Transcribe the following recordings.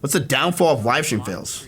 What's the downfall of live stream fails?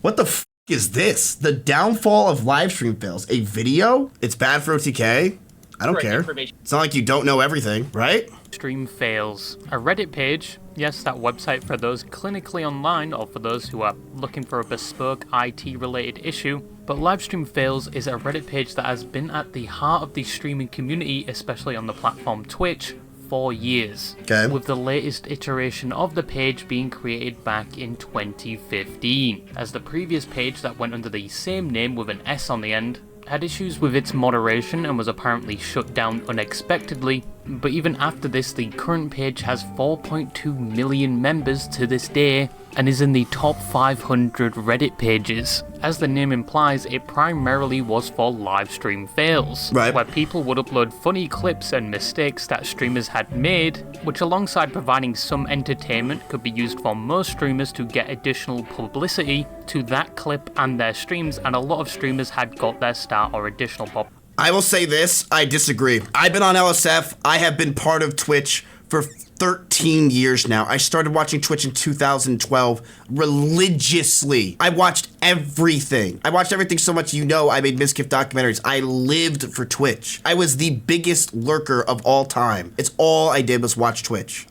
What the f is this? The downfall of live stream fails. A video? It's bad for OTK? I don't care. It's not like you don't know everything, right? Stream fails. A Reddit page, yes, that website for those clinically online or for those who are looking for a bespoke IT related issue. But LiveStream Fails is a Reddit page that has been at the heart of the streaming community, especially on the platform Twitch, for years. Okay. With the latest iteration of the page being created back in 2015, as the previous page that went under the same name with an S on the end had issues with its moderation and was apparently shut down unexpectedly, but even after this, the current page has 4.2 million members to this day and is in the top 500 Reddit pages. As the name implies, it primarily was for live stream fails, right, where people would upload funny clips and mistakes that streamers had made, which alongside providing some entertainment could be used for most streamers to get additional publicity to that clip and their streams, and a lot of streamers had got their start or additional pop. I will say this, I disagree. I've been on LSF, I have been part of Twitch for 13 years now. I started watching Twitch in 2012 religiously. I watched everything. I watched everything so much, you know, I made mizkif documentaries. I lived for Twitch. I was the biggest lurker of all time. It's all I did was watch Twitch.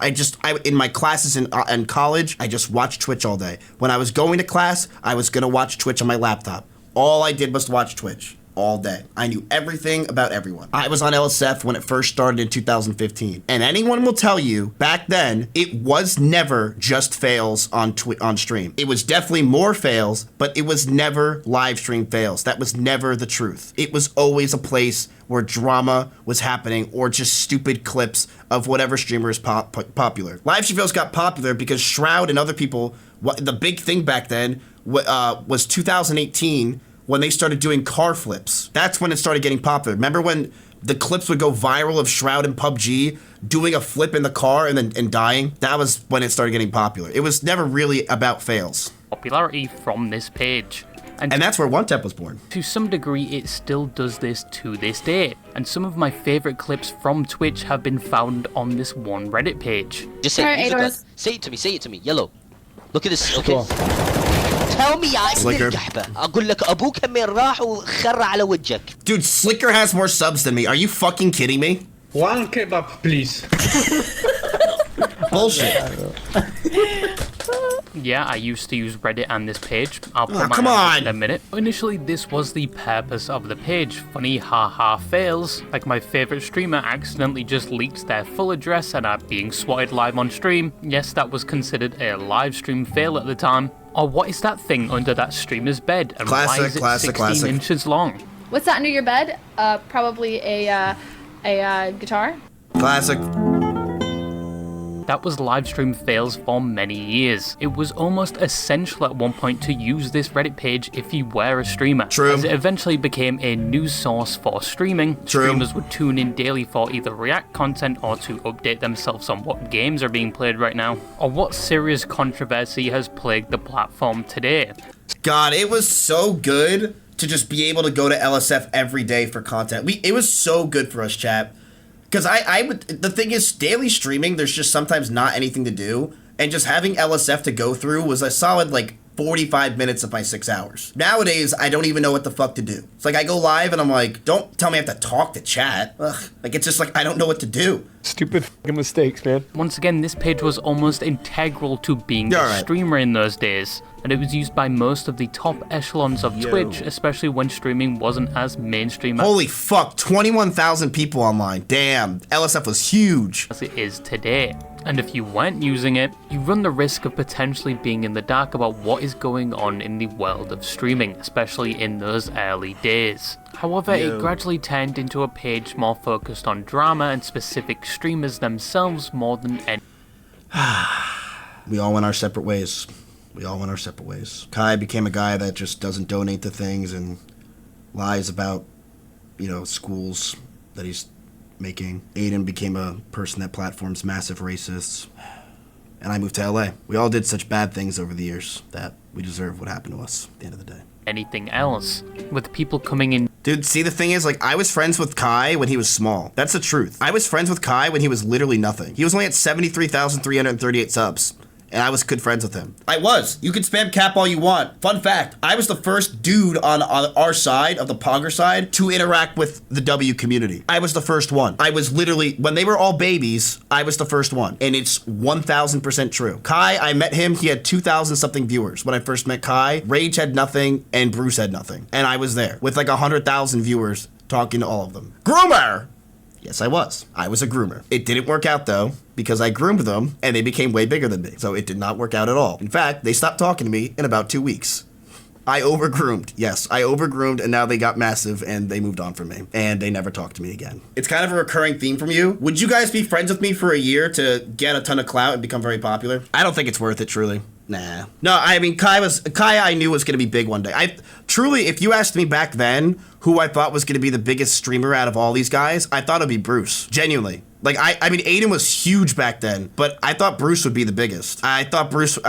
In my classes in college, I just watched Twitch all day. When I was going to class, I was gonna watch Twitch on my laptop. All I did was watch Twitch. All day. I knew everything about everyone. I was on LSF when it first started in 2015. And anyone will tell you, back then, it was never just fails on stream. It was definitely more fails, but it was never live stream fails. That was never the truth. It was always a place where drama was happening or just stupid clips of whatever streamer is popular. Live stream fails got popular because Shroud and other people, the big thing back then was 2018, when they started doing car flips. That's when it started getting popular. Remember when the clips would go viral of Shroud and PUBG doing a flip in the car and dying? That was when it started getting popular. It was never really about fails. Popularity from this page. And that's where One Tap was born. To some degree, it still does this to this day. And some of my favorite clips from Twitch have been found on this one Reddit page. Just say it. Say it to me. Yellow. Look at this, okay? Tell me يا Slicker. اقول لك ابوك من راح وخر على وجهك. Dude, Slicker has more subs than me. Are you fucking kidding me? One kebab, please. Bullshit. Yeah, I used to use Reddit and this page. I'll put come on in a minute. Initially, this was the purpose of the page. Funny haha fails. Like my favorite streamer accidentally just leaked their full address and are being swatted live on stream. Yes, that was considered a live stream fail at the time. Or what is that thing under that streamer's bed? And why is it 16 inches long? What's that under your bed? Probably a guitar. Classic. That was livestream fails for many years. It was almost essential at one point to use this Reddit page if you were a streamer. True. As it eventually became a news source for streaming. True. Streamers would tune in daily for either React content or to update themselves on what games are being played right now, or what serious controversy has plagued the platform today. God, it was so good to just be able to go to LSF every day for content. It was so good for us, chat. Because the thing is, daily streaming, there's just sometimes not anything to do. And just having LSF to go through was a solid, 45 minutes of my 6 hours. Nowadays, I don't even know what the fuck to do. It's like I go live and I'm like, don't tell me I have to talk to chat. Ugh. It's just I don't know what to do. Stupid fucking mistakes, man. Once again, this page was almost integral to being a streamer in those days. And it was used by most of the top echelons of Twitch, especially when streaming wasn't as mainstream Holy fuck, 21,000 people online. Damn, LSF was huge. As it is today. And if you weren't using it, you run the risk of potentially being in the dark about what is going on in the world of streaming, especially in those early days. However, it gradually turned into a page more focused on drama and specific streamers themselves more than any. We all went our separate ways. Kai became a guy that just doesn't donate to things and lies about, schools that he's making. Aiden became a person that platforms massive racists. And I moved to LA. We all did such bad things over the years that we deserve what happened to us at the end of the day. Anything else. With people coming in. Dude, see, the thing is, I was friends with Kai when he was small. That's the truth. I was friends with Kai when he was literally nothing. He was only at 73,338 subs. and I was good friends with him. I was. You can spam cap all you want. Fun fact, I was the first dude on our side, of the Pogger side, to interact with the W community. I was the first one. I was literally, when they were all babies, I was the first one. And it's 1000% true. Kai, I met him, he had 2,000 something viewers. When I first met Kai, Rage had nothing, and Bruce had nothing. And I was there with like 100,000 viewers talking to all of them. Groomer! Yes, I was. I was a groomer. It didn't work out though, because I groomed them and they became way bigger than me. So it did not work out at all. In fact, they stopped talking to me in about 2 weeks. I overgroomed. Yes, I overgroomed, and now they got massive and they moved on from me. And they never talked to me again. It's kind of a recurring theme from you. Would you guys be friends with me for a year to get a ton of clout and become very popular? I don't think it's worth it, truly. Nah. No, I mean, Kai I knew was going to be big one day. Truly, if you asked me back then who I thought was going to be the biggest streamer out of all these guys, I thought it'd be Bruce. Genuinely. Like, I mean, Aiden was huge back then, but I thought Bruce would be the biggest. I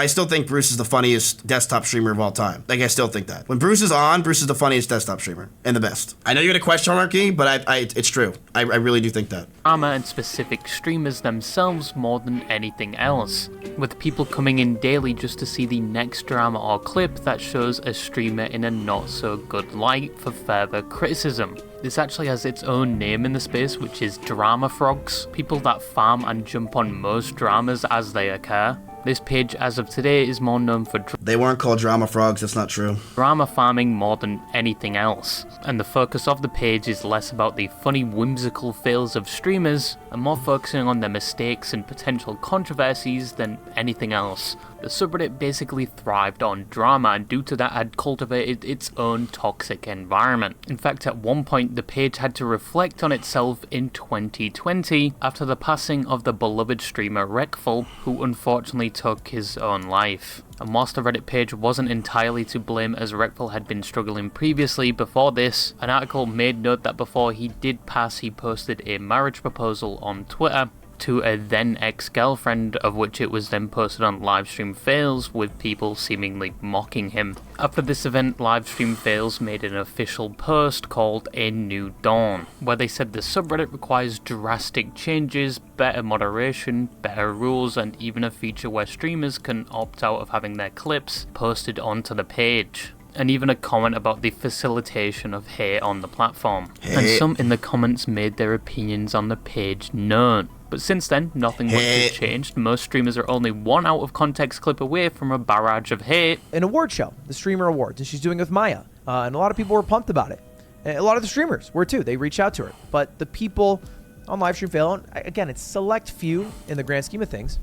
still think Bruce is the funniest desktop streamer of all time. Like, I still think that. When Bruce is on, Bruce is the funniest desktop streamer and the best. I know you're going to question Marky, but it's true. I really do think that. Drama and specific streamers themselves more than anything else, with people coming in daily just to see the next drama or clip that shows a streamer in a not so good light for further criticism. This actually has its own name in the space, which is drama frogs, people that farm and jump on most dramas as they occur. This page, as of today, is more known for They weren't called drama frogs, that's not true. Drama farming more than anything else, and the focus of the page is less about the funny whimsical fails of streamers and more focusing on their mistakes and potential controversies than anything else. The subreddit basically thrived on drama, and due to that had cultivated its own toxic environment. In fact, at one point the page had to reflect on itself in 2020 after the passing of the beloved streamer Rekful, who unfortunately took his own life. And whilst the Reddit page wasn't entirely to blame, as Rekful had been struggling previously before this, an article made note that before he did pass, he posted a marriage proposal on Twitter to a then ex-girlfriend, of which it was then posted on LiveStreamFails with people seemingly mocking him. After this event, LiveStreamFails made an official post called A New Dawn, where they said the subreddit requires drastic changes, better moderation, better rules, and even a feature where streamers can opt out of having their clips posted onto the page. And even a comment about the facilitation of hate on the platform. And some in the comments made their opinions on the page known. But since then, nothing much has changed. Most streamers are only one out of context clip away from a barrage of hate. An award show, the Streamer Awards, and she's doing it with Maya. And a lot of people were pumped about it. And a lot of the streamers were too. They reached out to her. But the people on LiveStreamFail, again, it's select few in the grand scheme of things,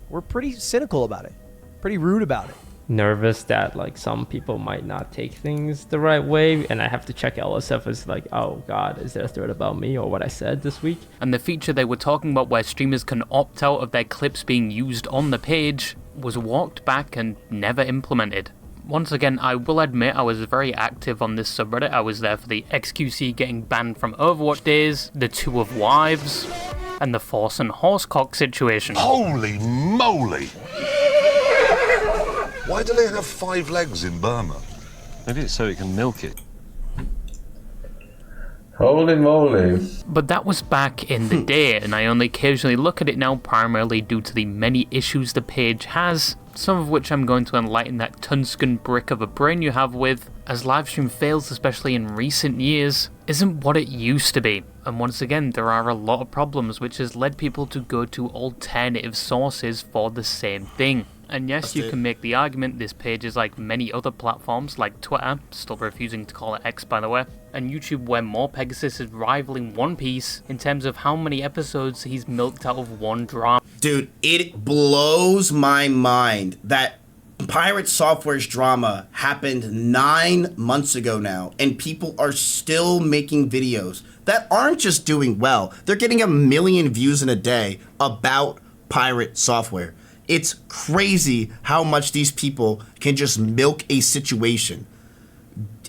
were pretty cynical about it. Pretty rude about it. Nervous that like some people might not take things the right way, and I have to check LSF as like, oh god, is there a thread about me or what I said this week? And the feature they were talking about where streamers can opt out of their clips being used on the page was walked back and never implemented. Once again, I will admit I was very active on this subreddit. I was there for the XQC getting banned from Overwatch days, the 2 of Wives, and the Force and Horsecock situation. Holy moly! Why do they have 5 legs in Burma? Maybe it's so it can milk it. Holy moly. But that was back in the day, and I only occasionally look at it now primarily due to the many issues the page has, some of which I'm going to enlighten that Tunscan brick of a brain you have with, as LiveStreamFails, especially in recent years, isn't what it used to be. And once again, there are a lot of problems which has led people to go to alternative sources for the same thing. And yes, you can make the argument this page is like many other platforms like Twitter, still refusing to call it X by the way, and YouTube, where more Pegasus is rivaling One Piece in terms of how many episodes he's milked out of one drama. Dude, it blows my mind that Pirate Software's drama happened 9 months ago now, and people are still making videos that aren't just doing well. They're getting 1 million views in a day about Pirate Software. It's crazy how much these people can just milk a situation.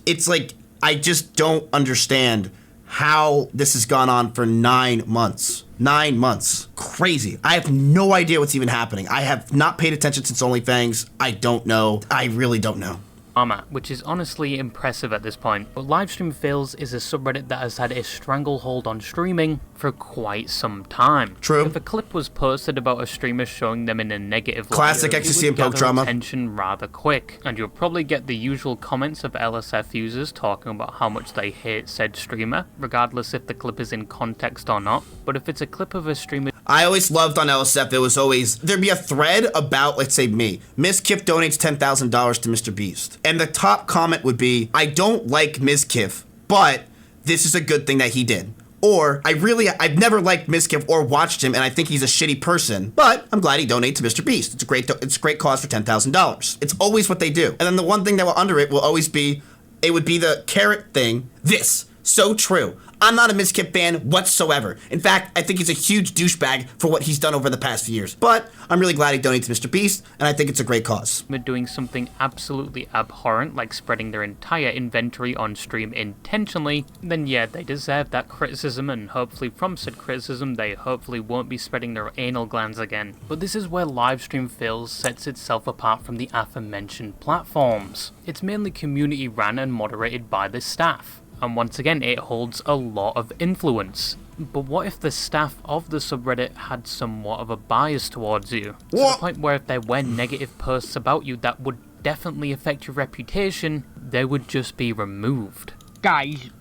It's like, I just don't understand how this has gone on for 9 months. 9 months. Crazy. I have no idea what's even happening. I have not paid attention since OnlyFans. I don't know. I really don't know. drama, which is honestly impressive at this point. But LiveStreamFails is a subreddit that has had a stranglehold on streaming for quite some time. True. If a clip was posted about a streamer showing them in a negative light, Classic it ecstasy would and poke gather drama. attention rather quick, and you'll probably get the usual comments of LSF users talking about how much they hate said streamer, regardless if the clip is in context or not. But if it's a clip of a streamer, I always loved on LSF, it was always, there'd be a thread about, let's say me, mizkif donates $10,000 to Mr. Beast. And the top comment would be, I don't like mizkif, but this is a good thing that he did. Or, I've never liked mizkif or watched him, and I think he's a shitty person, but I'm glad he donated to Mr. Beast. It's a great cause for $10,000. It's always what they do. And then the one thing that will under it will always be, it would be the carrot thing, this. So true. I'm not a mizkif fan whatsoever. In fact, I think he's a huge douchebag for what he's done over the past few years. But I'm really glad he donated to Mr. Beast, and I think it's a great cause. doing something absolutely abhorrent, like spreading their entire inventory on stream intentionally, then yeah, they deserve that criticism, and hopefully from said criticism, they hopefully won't be spreading their anal glands again. But this is where LiveStreamFail sets itself apart from the aforementioned platforms. It's mainly community ran and moderated by the staff. And once again, it holds a lot of influence. But what if the staff of the subreddit had somewhat of a bias towards you? To the point where if there were negative posts about you that would definitely affect your reputation, they would just be removed. Guys,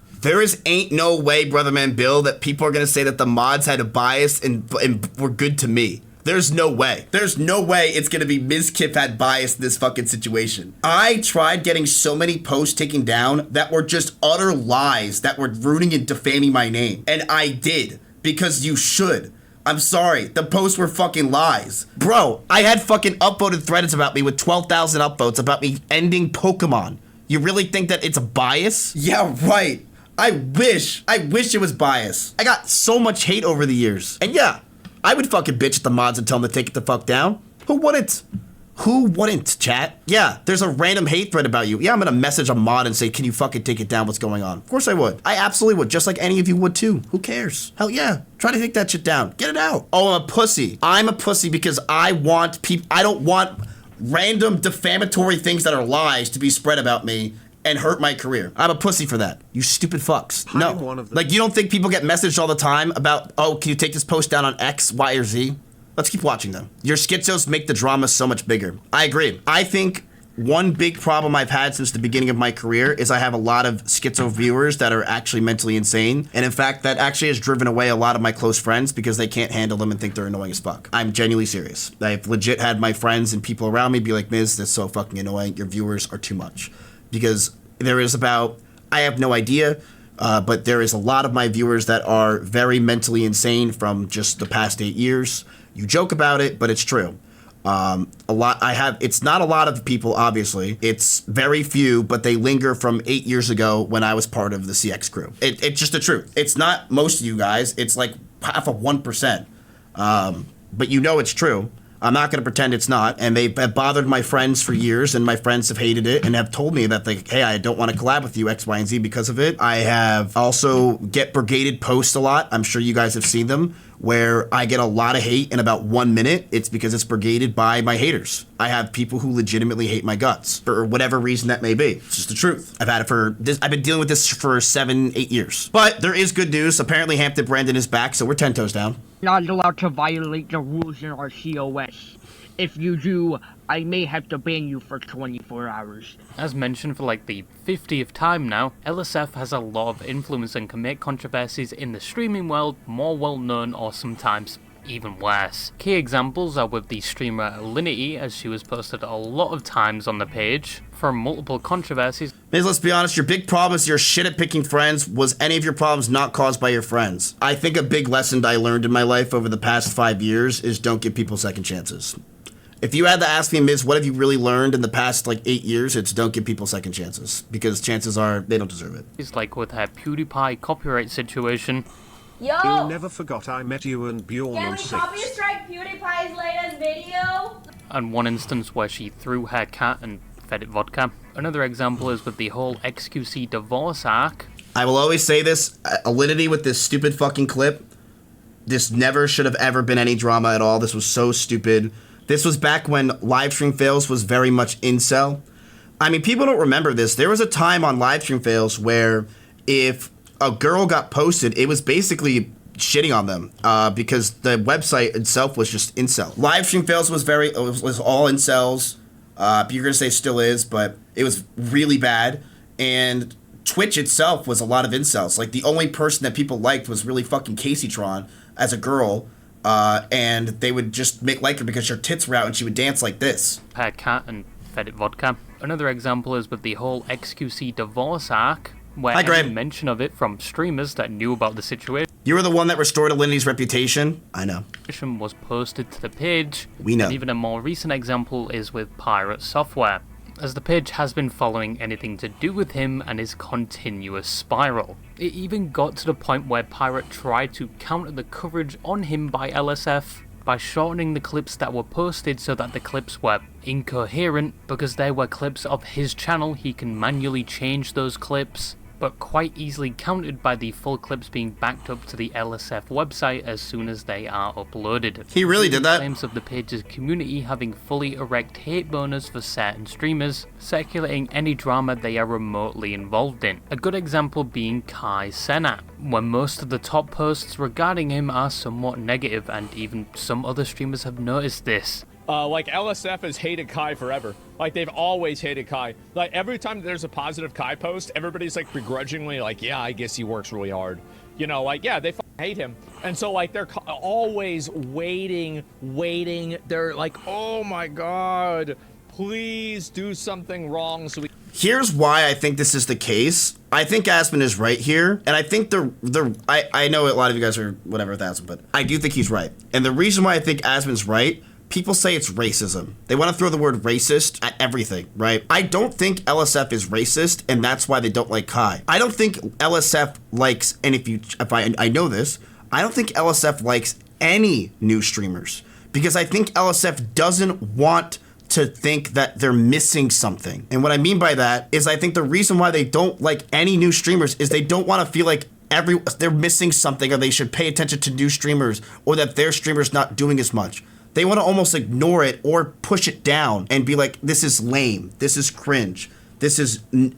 Ain't no way, Brother Man Bill, that people are gonna say that the mods had a bias and were good to me. There's no way. There's no way it's gonna be mizkif had bias in this fucking situation. I tried getting so many posts taken down that were just utter lies that were ruining and defaming my name. And I did, because you should. I'm sorry, the posts were fucking lies. Bro, I had fucking upvoted threads about me with 12,000 upvotes about me ending Pokemon. You really think that it's a bias? Yeah, right. I wish it was bias. I got so much hate over the years. And yeah, I would fucking bitch at the mods and tell them to take it the fuck down. Who wouldn't? Who wouldn't, chat? Yeah, there's a random hate thread about you. Yeah, I'm gonna message a mod and say, can you fucking take it down? What's going on? Of course I would. I absolutely would, just like any of you would too. Who cares? Hell yeah. Try to take that shit down. Get it out. Oh, I'm a pussy. I'm a pussy because I don't want random defamatory things that are lies to be spread about me and hurt my career. I'm a pussy for that. You stupid fucks. No. Like, you don't think people get messaged all the time about, oh, can you take this post down on X, Y, or Z? Let's keep watching them. Your schizos make the drama so much bigger. I agree. I think one big problem I've had since the beginning of my career is I have a lot of schizo viewers that are actually mentally insane. And in fact, that actually has driven away a lot of my close friends because they can't handle them and think they're annoying as fuck. I'm genuinely serious. I've legit had my friends and people around me be like, Miz, that's so fucking annoying. Your viewers are too much. Because there is about, I have no idea, but there is a lot of my viewers that are very mentally insane from just the past 8 years. You joke about it, but it's true. It's not a lot of people, obviously. It's very few, but they linger from 8 years ago when I was part of the CX crew. It's just the truth. It's not most of you guys. It's like half of 1%. But you know it's true. I'm not going to pretend it's not. And they've bothered my friends for years, and my friends have hated it and have told me that, hey, I don't want to collab with you, X, Y, and Z because of it. I have also get brigaded posts a lot. I'm sure you guys have seen them, where I get a lot of hate in about 1 minute. It's because it's brigaded by my haters. I have people who legitimately hate my guts for whatever reason that may be. It's just the truth. I've been dealing with this for 7-8 years. But there is good news. Apparently Hampton Brandon is back, so we're 10 toes down. Not allowed to violate the rules in our COS. If you do, I may have to ban you for 24 hours. As mentioned for like the 50th time now, LSF has a lot of influence and can make controversies in the streaming world more well known or sometimes even worse. Key examples are with the streamer Alinity, as she was posted a lot of times on the page for multiple controversies. Miz, let's be honest, your big problem is you're shit at picking friends. Was any of your problems not caused by your friends? I think a big lesson I learned in my life over the past 5 years is don't give people second chances. If you had to ask me, Miz, what have you really learned in the past 8 years, it's don't give people second chances. Because chances are they don't deserve it. It's like with her PewDiePie copyright situation. Yo! You never forgot I met you and Bjorn Can on we 6. copy strike PewDiePie's latest video? And one instance where she threw her cat and fed it vodka. Another example is with the whole XQC divorce arc. I will always say this, Alinity with this stupid fucking clip. This never should have ever been any drama at all. This was so stupid. This was back when LiveStreamFails was very much incel. I mean, people don't remember this. There was a time on LiveStreamFails where if a girl got posted, it was basically shitting on them because the website itself was just incel. LiveStreamFails was all incels. You're gonna say still is, but it was really bad. And Twitch itself was a lot of incels. Like, the only person that people liked was really fucking CaseyTron as a girl, and they would just like her because her tits were out and she would dance like this. Pet cat and fed it vodka. Another example is with the whole XQC divorce arc, where any mention of it from streamers that knew about the situation. You were the one that restored Alinity's reputation? I know. Was posted to the page. We know. And even a more recent example is with Pirate Software, as the page has been following anything to do with him and his continuous spiral. It even got to the point where Pirate tried to counter the coverage on him by LSF by shortening the clips that were posted so that the clips were incoherent. Because they were clips of his channel, he can manually change those clips, but quite easily countered by the full clips being backed up to the LSF website as soon as they are uploaded. He really did that? Claims of the page's community having fully erect hate boners for certain streamers, circulating any drama they are remotely involved in. A good example being Kai Cenat, when most of the top posts regarding him are somewhat negative, and even some other streamers have noticed this. Like, LSF has hated Kai forever. Like, they've always hated Kai. Like, every time there's a positive Kai post, everybody's, like, begrudgingly like, yeah, I guess he works really hard. You know, like, yeah, they hate him. And so, like, they're always waiting. They're like, oh my god, please do something wrong so we... Here's why I think this is the case. I think Aspen is right here, and I think I know a lot of you guys are whatever with Aspen, but I do think he's right. And the reason why I think Aspen's right, people say it's racism. They want to throw the word racist at everything, right? I don't think LSF is racist, and that's why they don't like Kai. I don't think LSF likes, and I know this, I don't think LSF likes any new streamers, because I think LSF doesn't want to think that they're missing something. And what I mean by that is I think the reason why they don't like any new streamers is they don't want to feel like they're missing something, or they should pay attention to new streamers, or that their streamer's not doing as much. They want to almost ignore it or push it down and be like, this is lame, this is cringe,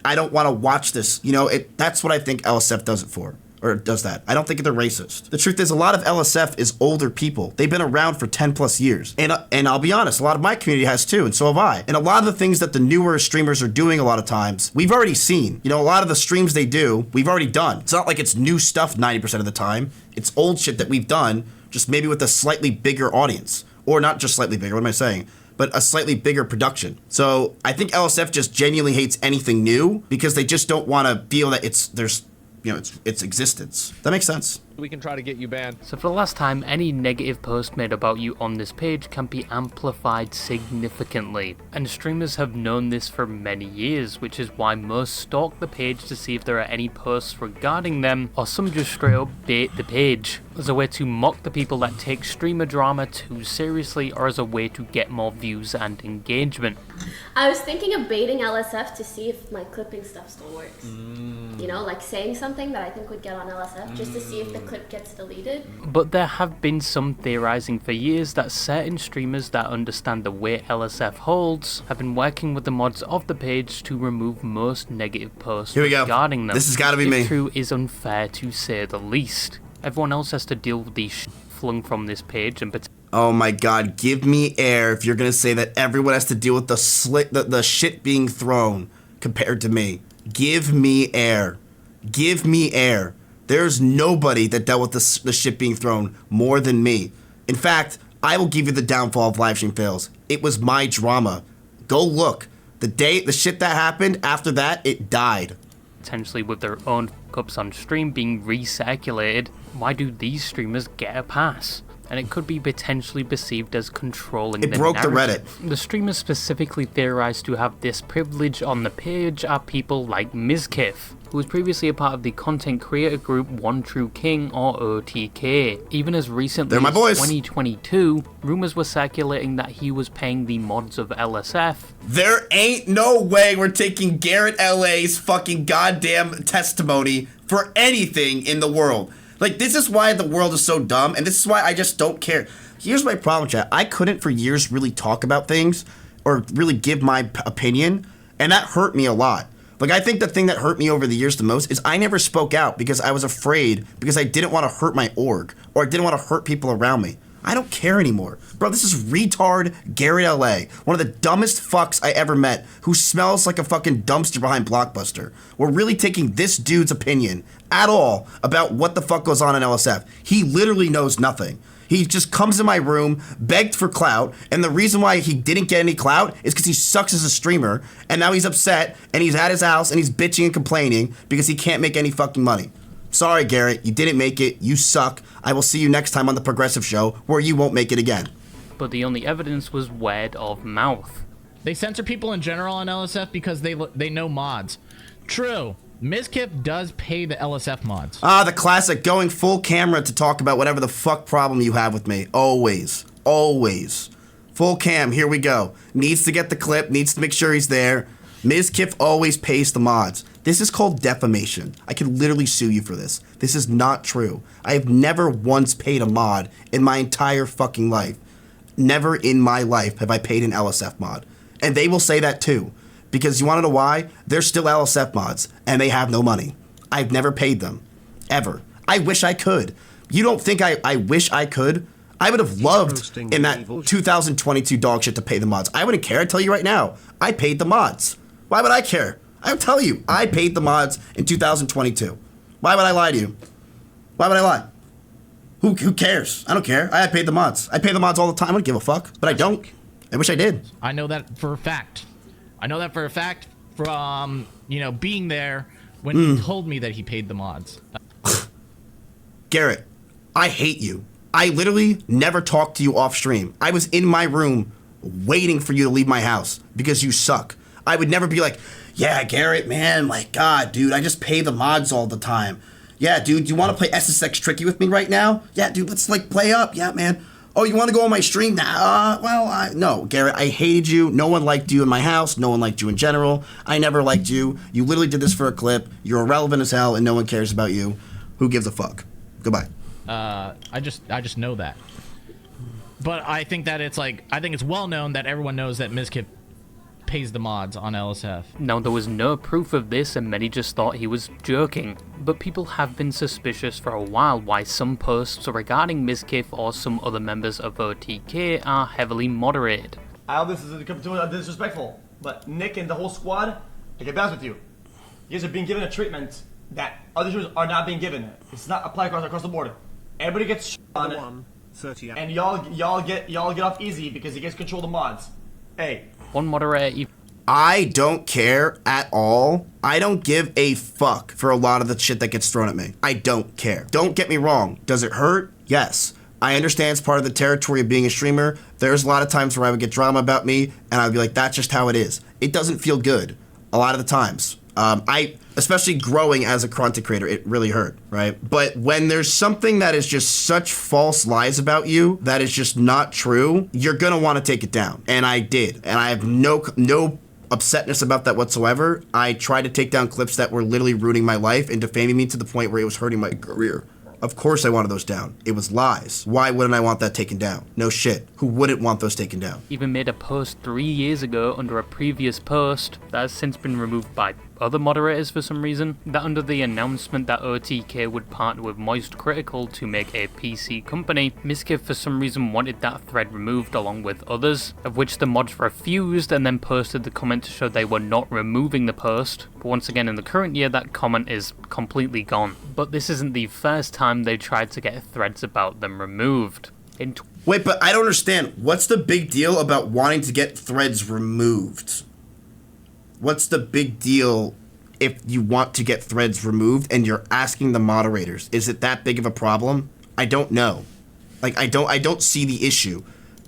I don't want to watch this. You know, that's what I think LSF does it for, or does that. I don't think they're racist. The truth is, a lot of LSF is older people. They've been around for 10 plus years. And I'll be honest, a lot of my community has too, and so have I. And a lot of the things that the newer streamers are doing a lot of times, we've already seen. You know, a lot of the streams they do, we've already done. It's not like it's new stuff 90% of the time. It's old shit that we've done, just maybe with a slightly bigger audience. Or not just slightly bigger, what am I saying? But a slightly bigger production. So I think LSF just genuinely hates anything new because they just don't want to feel that its existence. That makes sense. We can try to get you banned. So for the last time, any negative post made about you on this page can be amplified significantly. And streamers have known this for many years, which is why most stalk the page to see if there are any posts regarding them, or some just straight up bait the page, as a way to mock the people that take streamer drama too seriously, or as a way to get more views and engagement. I was thinking of baiting LSF to see if my clipping stuff still works. You know, like saying something that I think would get on LSF, just to see if the clip gets deleted. But there have been some theorizing for years that certain streamers that understand the weight LSF holds have been working with the mods of the page to remove most negative posts regarding them. This has got to be me. This true is unfair to say the least. Everyone else has to deal with the flung from this page and oh my god, give me air if you're gonna say that everyone has to deal with the shit being thrown compared to me. Give me air. Give me air. There's nobody that dealt with the shit being thrown more than me. In fact, I will give you the downfall of LiveStreamFails. It was my drama. Go look. The shit that happened, after that, it died. Potentially with their own cups on stream being recirculated, why do these streamers get a pass? And it could be potentially perceived as controlling the narrative. It broke the Reddit. The streamers specifically theorized to have this privilege on the page are people like mizkif, who was previously a part of the content creator group One True King, or OTK. Even as recently as 2022, rumors were circulating that he was paying the mods of LSF. There ain't no way we're taking Garrett LA's fucking goddamn testimony for anything in the world. Like, this is why the world is so dumb, and this is why I just don't care. Here's my problem, chat. I couldn't for years really talk about things or really give my opinion And that hurt me a lot. Like, I think the thing that hurt me over the years the most is I never spoke out because I was afraid, because I didn't want to hurt my org, or I didn't want to hurt people around me. I don't care anymore. Bro, this is retard Garrett LA, one of the dumbest fucks I ever met, who smells like a fucking dumpster behind Blockbuster. We're really taking this dude's opinion at all about what the fuck goes on in LSF. He literally knows nothing. He just comes in my room, begged for clout, and the reason why he didn't get any clout is because he sucks as a streamer, and now he's upset, and he's at his house, and he's bitching and complaining because he can't make any fucking money. Sorry, Garrett, you didn't make it. You suck. I will see you next time on the Progressive Show, where you won't make it again. But the only evidence was word of mouth. They censor people in general on LSF because they know mods. True. Mizkif does pay the LSF mods. Ah, the classic, going full camera to talk about whatever the fuck problem you have with me. Always. Always. Full cam, here we go. Needs to get the clip, needs to make sure he's there. Mizkif always pays the mods. This is called defamation. I could literally sue you for this. This is not true. I have never once paid a mod in my entire fucking life. Never in my life have I paid an LSF mod. And they will say that too. Because you want to know why? They're still LSF mods, and they have no money. I've never paid them. Ever. I wish I could. You don't think I wish I could? I would have loved in that 2022 dog shit to pay the mods. I wouldn't care. I tell you right now. I paid the mods. Why would I care? I'll tell you. I paid the mods in 2022. Why would I lie to you? Why would I lie? Who cares? I don't care. I paid the mods. I pay the mods all the time. I don't give a fuck. But I don't. I wish I did. I know that for a fact. I know that for a fact from, being there when he told me that he paid the mods. Garrett, I hate you. I literally never talked to you off stream. I was in my room waiting for you to leave my house because you suck. I would never be like, yeah, Garrett, man, like, God, dude, I just pay the mods all the time. Yeah, dude, you want to play SSX Tricky with me right now? Yeah, dude, let's, play up. Yeah, man. Oh, you want to go on my stream now? No, Garrett, I hated you. No one liked you in my house. No one liked you in general. I never liked you. You literally did this for a clip. You're irrelevant as hell, and no one cares about you. Who gives a fuck? Goodbye. I just know that. But I think that I think it's well known that everyone knows that Mizkif pays the mods on LSF. Now, there was no proof of this, and many just thought he was joking. But people have been suspicious for a while why some posts regarding Mizkif or some other members of OTK are heavily moderated. I know this is disrespectful, but Nick and the whole squad, I get honest with you. You guys are being given a treatment that other streamers are not being given. It's not applied across the board. Everybody gets on it, 30 and y'all get off easy because you guys control the mods. Hey. One moderator. I don't care at all. I don't give a fuck for a lot of the shit that gets thrown at me. I don't care. Don't get me wrong. Does it hurt? Yes. I understand it's part of the territory of being a streamer. There's a lot of times where I would get drama about me, and I'd be like, that's just how it is. It doesn't feel good a lot of the times. Especially growing as a content creator, it really hurt, right? But when there's something that is just such false lies about you that is just not true, you're gonna want to take it down. And I did. And I have no upsetness about that whatsoever. I tried to take down clips that were literally ruining my life and defaming me to the point where it was hurting my career. Of course I wanted those down. It was lies. Why wouldn't I want that taken down? No shit. Who wouldn't want those taken down? Even made a post 3 years ago under a previous post that has since been removed by other moderators for some reason, that under the announcement that OTK would partner with Moist Critical to make a PC company, Mizkif for some reason wanted that thread removed along with others, of which the mods refused and then posted the comment to show they were not removing the post. But once again in the current year that comment is completely gone. But this isn't the first time they tried to get threads about them removed. Wait, but I don't understand. What's the big deal about wanting to get threads removed? What's the big deal if you want to get threads removed and you're asking the moderators? Is it that big of a problem? I don't know. Like, I don't see the issue.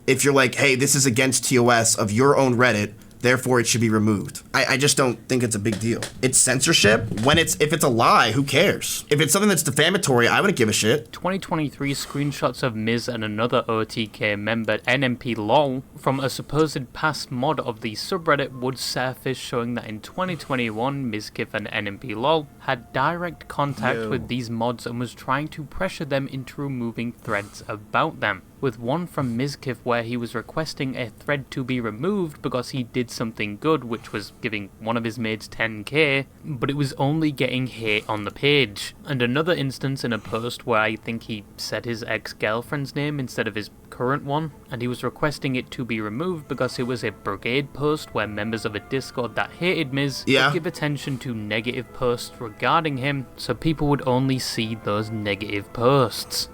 If you're like, hey, this is against TOS of your own Reddit, therefore it should be removed. I just don't think it's a big deal. It's censorship. If it's a lie, who cares? If it's something that's defamatory, I wouldn't give a shit. 2023 screenshots of Miz and another OTK member, NMP LOL, from a supposed past mod of the subreddit would surface showing that in 2021, Mizkif and NMP LOL had direct contact with these mods and was trying to pressure them into removing threads about them. with one from mizkif where he was requesting a thread to be removed because he did something good, which was giving one of his mates 10k, but it was only getting hate on the page. And another instance in a post where I think he said his ex-girlfriend's name instead of his current one, and he was requesting it to be removed because it was a brigade post where members of a Discord that hated Miz would give attention to negative posts regarding him, so people would only see those negative posts.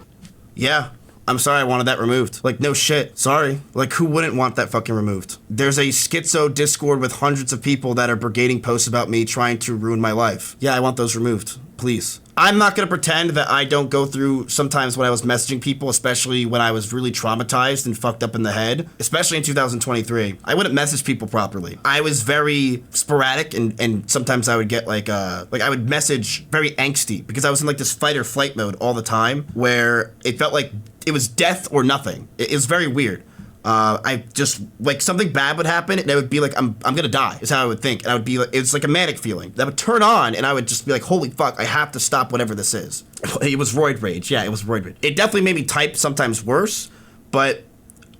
Yeah. I'm sorry I wanted that removed. Like, no shit. Sorry. Like, who wouldn't want that fucking removed? There's a schizo Discord with hundreds of people that are brigading posts about me trying to ruin my life. Yeah, I want those removed. Please. I'm not gonna pretend that I don't go through sometimes when I was messaging people, especially when I was really traumatized and fucked up in the head, especially in 2023. I wouldn't message people properly. I was very sporadic and sometimes I would get like I would message very angsty because I was in like this fight or flight mode all the time where it felt like it was death or nothing. It was very weird. I just, like, something bad would happen and I would be like, I'm gonna die, is how I would think. And I would be like, it's like a manic feeling that would turn on and I would just be like, holy fuck, I have to stop whatever this is. It was roid rage. Yeah, it was roid rage. It definitely made me type sometimes worse, but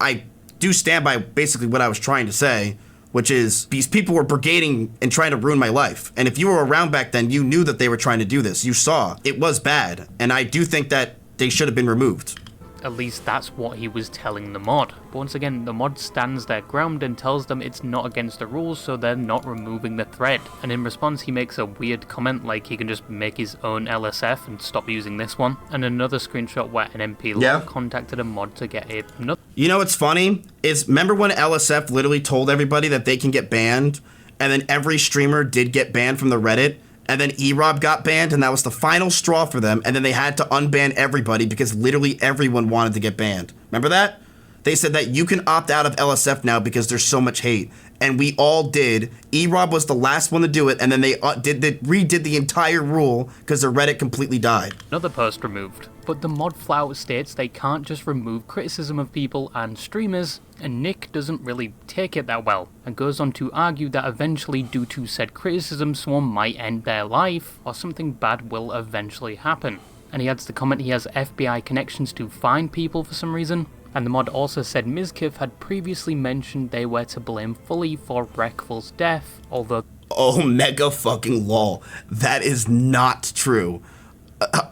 I do stand by basically what I was trying to say, which is these people were brigading and trying to ruin my life. And if you were around back then, you knew that they were trying to do this. You saw. It was bad. And I do think that they should have been removed. At least that's what he was telling the mod. But once again, the mod stands their ground and tells them it's not against the rules, so they're not removing the thread. And in response, he makes a weird comment like he can just make his own LSF and stop using this one. And another screenshot where an MP contacted a mod to get another. You know what's funny? Is remember when LSF literally told everybody that they can get banned, and then every streamer did get banned from the Reddit? And then E-Rob got banned, and that was the final straw for them, and then they had to unban everybody because literally everyone wanted to get banned. Remember that? They said that you can opt out of LSF now because there's so much hate. And we all did. E-Rob was the last one to do it, and then they redid the entire rule because the Reddit completely died. Another post removed. But the mod flat states they can't just remove criticism of people and streamers, and Nick doesn't really take it that well, and goes on to argue that eventually due to said criticism someone might end their life, or something bad will eventually happen. And he adds the comment he has FBI connections to find people for some reason. And the mod also said mizkif had previously mentioned they were to blame fully for Rekful's death, although... Oh, mega fucking lol. That is not true.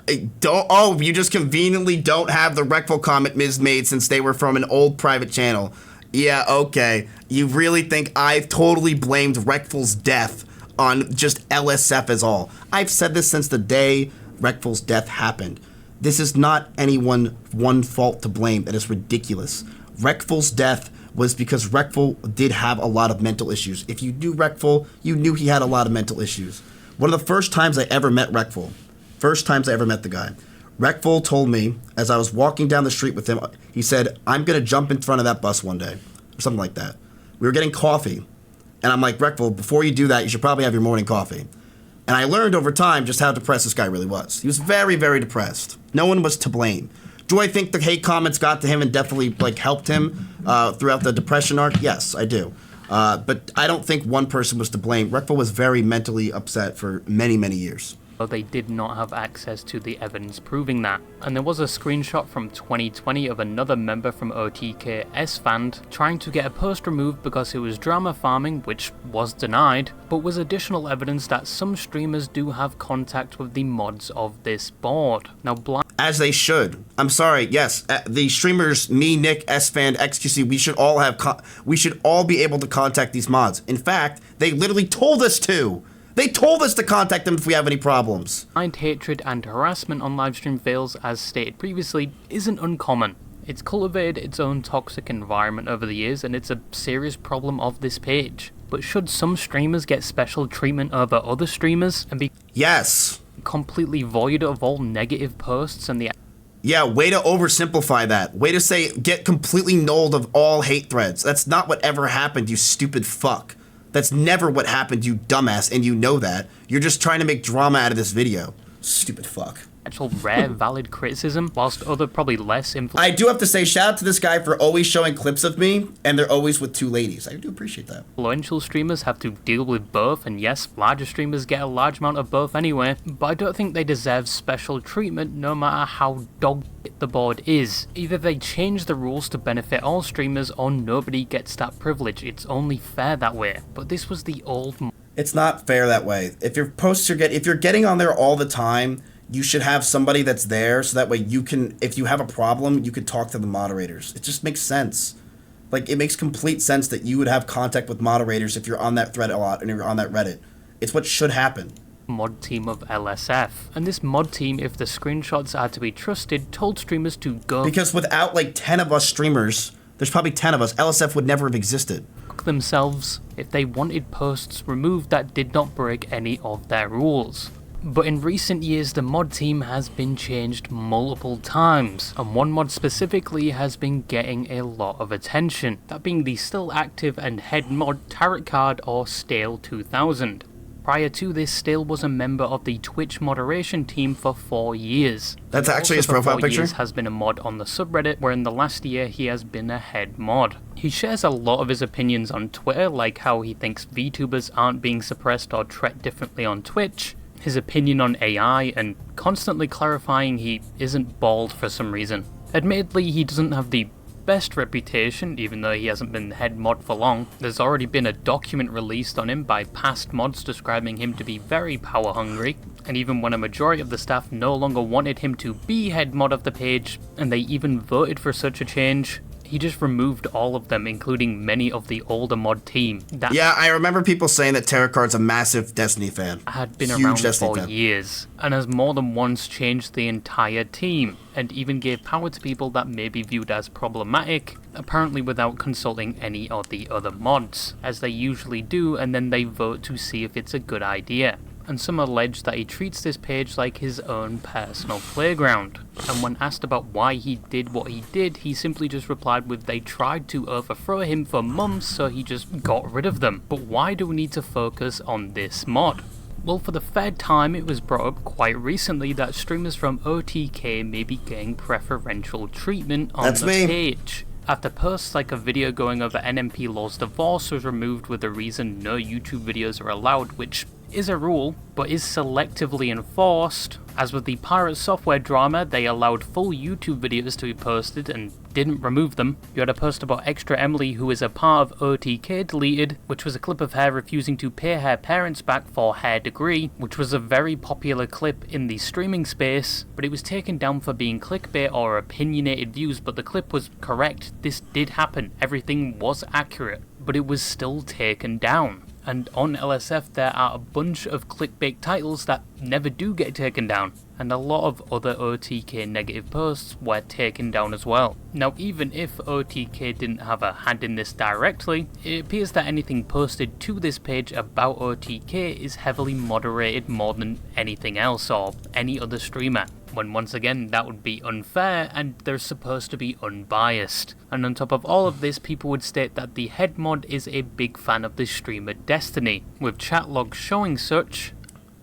You just conveniently don't have the Rekful comment Miz made since they were from an old private channel. Yeah, okay. You really think I've totally blamed Rekful's death on just LSF as all? I've said this since the day Rekful's death happened. This is not one fault to blame. That is ridiculous. Rekful's death was because Rekful did have a lot of mental issues. If you knew Rekful, you knew he had a lot of mental issues. One of the first times I ever met Rekful, first times I ever met the guy, Rekful told me, as I was walking down the street with him, he said, I'm going to jump in front of that bus one day, or something like that. We were getting coffee, and I'm like, Rekful, before you do that, you should probably have your morning coffee. And I learned over time just how depressed this guy really was. He was very, very depressed. No one was to blame. Do I think the hate comments got to him and definitely helped him throughout the depression arc? Yes, I do. But I don't think one person was to blame. Rekful was very mentally upset for many, many years. They did not have access to the evidence proving that. And there was a screenshot from 2020 of another member from OTK S-Fand trying to get a post removed because it was drama farming, which was denied, but was additional evidence that some streamers do have contact with the mods of this board. Now, as they should. I'm sorry, yes, the streamers, me, Nick, S-Fand, XQC, we should all be able to contact these mods. In fact, they literally told us to. They told us to contact them if we have any problems. Blind hatred and harassment on LiveStreamFails, as stated previously, isn't uncommon. It's cultivated its own toxic environment over the years, and it's a serious problem of this page. But should some streamers get special treatment over other streamers and be completely void of all negative posts and the... Yeah, way to oversimplify that. Way to say get completely nulled of all hate threads. That's not what ever happened, you stupid fuck. That's never what happened, you dumbass, and you know that. You're just trying to make drama out of this video. Stupid fuck. Actual rare, valid criticism, whilst other probably less I do have to say, shout out to this guy for always showing clips of me, and they're always with two ladies. I do appreciate that. Influential streamers have to deal with both, and yes, larger streamers get a large amount of both anyway, but I don't think they deserve special treatment no matter how dog the board is. Either they change the rules to benefit all streamers or nobody gets that privilege. It's only fair that way. But this was the old It's not fair that way. If your posts if you're getting on there all the time, you should have somebody that's there so that way you can, if you have a problem, you can talk to the moderators. It just makes sense. Like, it makes complete sense that you would have contact with moderators if you're on that thread a lot and if you're on that Reddit. It's what should happen. Mod team of LSF. And this mod team, if the screenshots are to be trusted, told streamers to go because without like 10 of us streamers, there's probably 10 of us, LSF would never have existed. Themselves if they wanted posts removed that did not break any of their rules. But in recent years, the mod team has been changed multiple times, and one mod specifically has been getting a lot of attention, that being the still active and head mod Tarot Card or Stale 2000. Prior to this, Stale was a member of the Twitch moderation team for 4 years. That's actually his profile picture? Has been a mod on the subreddit, where in the last year he has been a head mod. He shares a lot of his opinions on Twitter, like how he thinks VTubers aren't being suppressed or treated differently on Twitch, his opinion on AI, and constantly clarifying he isn't bald for some reason. Admittedly, he doesn't have the best reputation, even though he hasn't been head mod for long. There's already been a document released on him by past mods describing him to be very power hungry, and even when a majority of the staff no longer wanted him to be head mod of the page, and they even voted for such a change, he just removed all of them, including many of the older mod team. Yeah, I remember people saying that Tarot Card's a massive Destiny fan. Had been Huge around Destiny for fan. years, and has more than once changed the entire team, and even gave power to people that may be viewed as problematic, apparently without consulting any of the other mods, as they usually do, and then they vote to see if it's a good idea. And some allege that he treats this page like his own personal playground. And when asked about why he did what he did, he simply just replied with, they tried to overthrow him for months, so he just got rid of them. But why do we need to focus on this mod? Well, for the third time, it was brought up quite recently that streamers from OTK may be getting preferential treatment on the page. After posts like a video going over NMP Law's divorce was removed with the reason no YouTube videos are allowed, which is a rule, but is selectively enforced. As with the Pirate Software drama, they allowed full YouTube videos to be posted and didn't remove them. You had a post about Extra Emily, who is a part of OTK, deleted, which was a clip of her refusing to pay her parents back for her degree, which was a very popular clip in the streaming space, but it was taken down for being clickbait or opinionated views. But the clip was correct, this did happen, everything was accurate, but it was still taken down. And on LSF there are a bunch of clickbait titles that never do get taken down, and a lot of other OTK negative posts were taken down as well. Now, even if OTK didn't have a hand in this directly, it appears that anything posted to this page about OTK is heavily moderated more than anything else or any other streamer, when once again that would be unfair and they're supposed to be unbiased. And on top of all of this, people would state that the head mod is a big fan of the streamer Destiny, with chat logs showing such.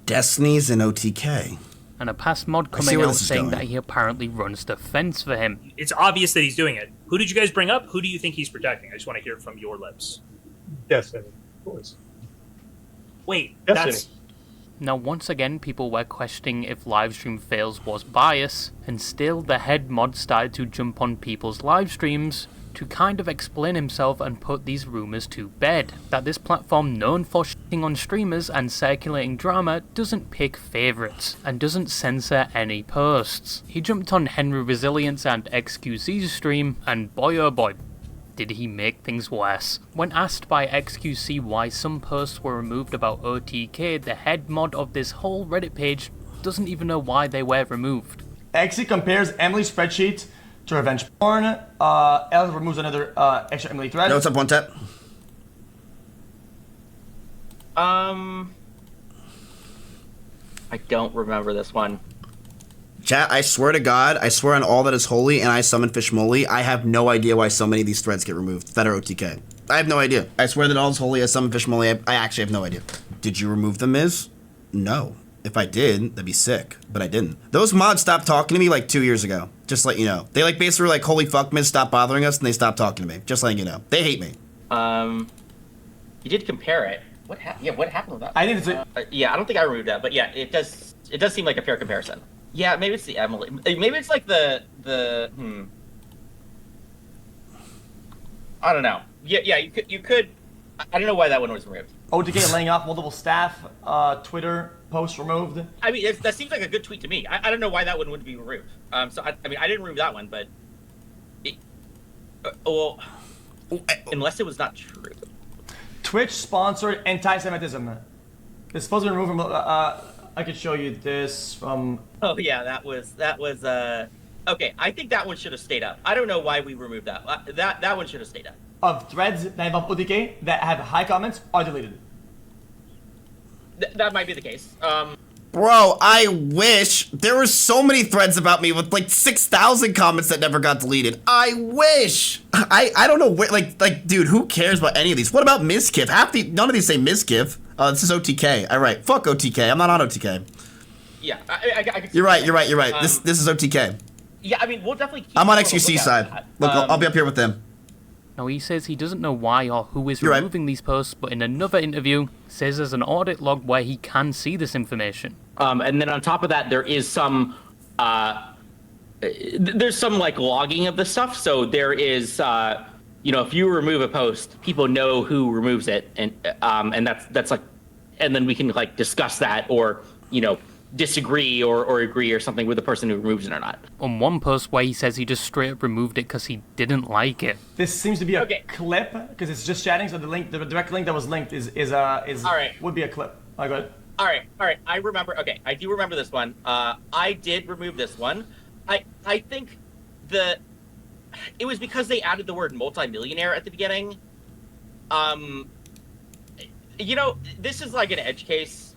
Destiny's in OTK. And a past mod coming out saying that he apparently runs the fence for him. It's obvious that he's doing it. Who did you guys bring up? Who do you think he's protecting? I just want to hear it from your lips. Destiny, of course. Wait, Destiny. that's... Now, once again, people were questioning if LiveStreamFails was bias, and still the head mod started to jump on people's live streams to kind of explain himself and put these rumours to bed, that this platform known for shitting on streamers and circulating drama doesn't pick favourites, and doesn't censor any posts. He jumped on Henry Resilience and XQC's stream, and boy oh boy, did he make things worse. When asked by XQC why some posts were removed about OTK, the head mod of this whole Reddit page doesn't even know why they were removed. XC compares Emily's spreadsheet to revenge porn. L removes another extra Emily thread. Yo, what's up, One Tap? I don't remember this one. Chat, I swear to God, I swear on all that is holy, and I summon Fishmoly, I have no idea why so many of these threads get removed that are OTK. I have no idea. I swear that all is holy, I summon Fishmoly, I actually have no idea. Did you remove them, Miz? No. If I did, that'd be sick, but I didn't. Those mods stopped talking to me like 2 years ago, just to let you know. They like basically were like, holy fuck, Miz, stop bothering us, and they stopped talking to me, just letting you know. They hate me. You did compare it. What happened with that? I didn't say... yeah, I don't think I removed that, but yeah, it does seem like a fair comparison. Yeah, maybe it's the Emily. Maybe it's like the I don't know. Yeah, you could. I don't know why that one was removed. OTK laying off multiple staff. Twitter post removed. I mean, that seems like a good tweet to me. I don't know why that one would be removed. So I mean, I didn't remove that one, but well, unless it was not true. Twitch sponsored anti-Semitism. It's supposed to be removed from. I could show you this from. Oh yeah, that was. Okay, I think that one should have stayed up. I don't know why we removed that. That one should have stayed up. Of threads that involve OTK that have high comments are deleted. That might be the case. Bro, I wish there were so many threads about me with like 6,000 comments that never got deleted. I wish. I don't know where, like, dude, who cares about any of these? What about mizkif? None of these say mizkif. This is OTK. All right, fuck OTK. I'm not on OTK. Yeah, I You're right. This is OTK. Yeah, I mean, we'll definitely keep I'm on XQC side. Look, I'll be up here with them. Now, he says he doesn't know why or who is removing these posts, but in another interview, says there's an audit log where he can see this information. And then on top of that, there is some, there's some like logging of the stuff. So there is, you know, if you remove a post, people know who removes it, and that's like, and then we can like discuss that or, you know, disagree or agree or something with the person who removes it or not. On one post where he says he just straight up removed it because he didn't like it. This seems to be a clip because it's just chatting. So the direct link that was linked is all right. Would be a clip. All right, go ahead. All right. I remember. Okay, I do remember this one. I did remove this one. I think it was because they added the word multimillionaire at the beginning. You know, this is like an edge case.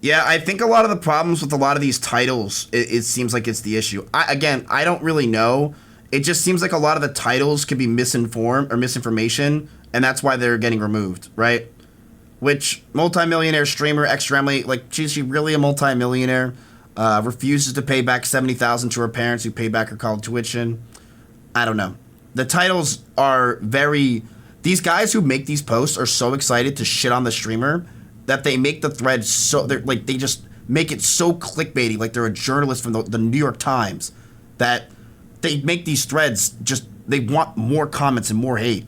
Yeah, I think a lot of the problems with a lot of these titles, it seems like it's the issue. I don't really know. It just seems like a lot of the titles could be misinformed or misinformation, and that's why they're getting removed, right? Which multimillionaire streamer, ex-family, like, is she really a multimillionaire? Refuses to pay back $70,000 to her parents who pay back her college tuition. I don't know. The titles are very... These guys who make these posts are so excited to shit on the streamer that they make the thread so they just make it so clickbaity, like they're a journalist from the New York Times, that they make these threads just they want more comments and more hate,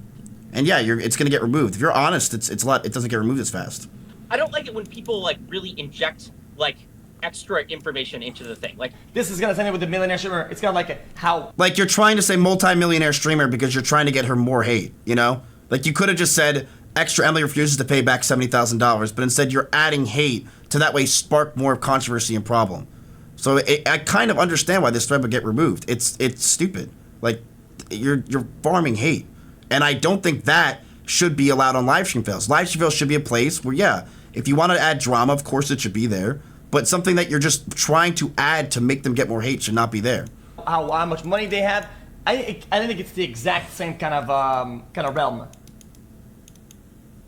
and yeah, it's gonna get removed. If you're honest, it's a lot. It doesn't get removed as fast. I don't like it when people like really inject like extra information into the thing. Like this is gonna send it with the millionaire streamer. It's gonna how like you're trying to say multi-millionaire streamer because you're trying to get her more hate. You know, like you could have just said. Extra Emily refuses to pay back $70,000, but instead you're adding hate to that way spark more controversy and problem. So I kind of understand why this thread would get removed. It's stupid. Like you're farming hate, and I don't think that should be allowed on LiveStreamFails. LiveStreamFails should be a place where if you want to add drama, of course it should be there, but something that you're just trying to add to make them get more hate should not be there. How much money they have? I think it's the exact same kind of realm.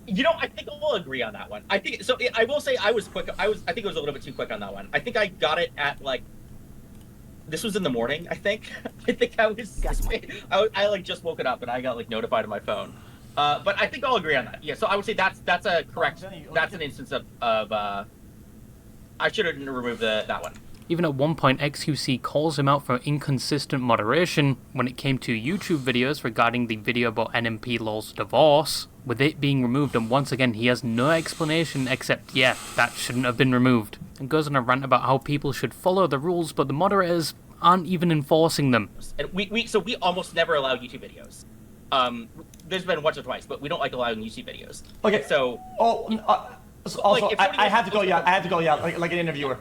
You know, I think we'll agree on that one. I think so. I will say I was quick. I think it was a little bit too quick on that one. I think I got it at like. This was in the morning. I think. I was. I like just woken up and I got like notified on my phone. But I think I'll agree on that. Yeah. So I would say that's a correct. That's an instance of. I should have removed that one. Even at one point, XQC calls him out for inconsistent moderation when it came to YouTube videos regarding the video about NMP Lol's divorce, with it being removed, and once again he has no explanation except, yeah, that shouldn't have been removed, and goes on a rant about how people should follow the rules, but the moderators aren't even enforcing them. And we almost never allow YouTube videos. There's been once or twice, but we don't like allowing YouTube videos. Okay. So... also, like, I have to go, like an interviewer.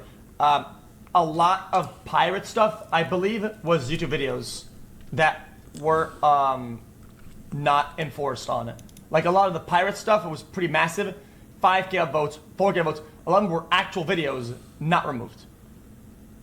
A lot of pirate stuff, I believe, was YouTube videos that were not enforced on it. Like a lot of the pirate stuff, it was pretty massive. 5K votes, 4K votes. A lot of them were actual videos, not removed.